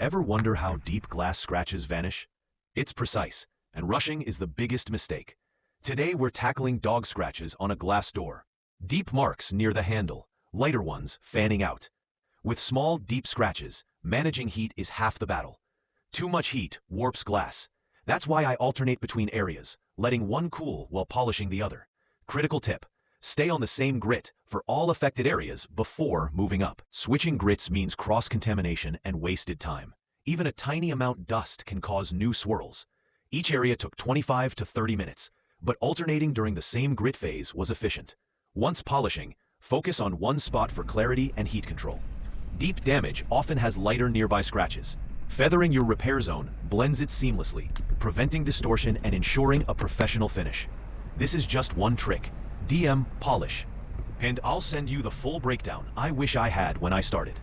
Ever wonder how deep glass scratches vanish? It's precise, and rushing is the biggest mistake. Today we're tackling dog scratches on a glass door. Deep marks near the handle, lighter ones fanning out. With small, deep scratches, managing heat is half the battle. Too much heat warps glass. That's why I alternate between areas, letting one cool while polishing the other. Critical tip: stay on the same grit for all affected areas before moving up. Switching grits means cross-contamination and wasted time. Even a tiny amount dust can cause new swirls. Each area took 25 to 30 minutes, but alternating during the same grit phase was efficient. Once polishing, focus on one spot for clarity and heat control. Deep damage often has lighter nearby scratches. Feathering your repair zone blends it seamlessly, preventing distortion and ensuring a professional finish. This is just one trick: DM polish. And I'll send you the full breakdown I wish I had when I started.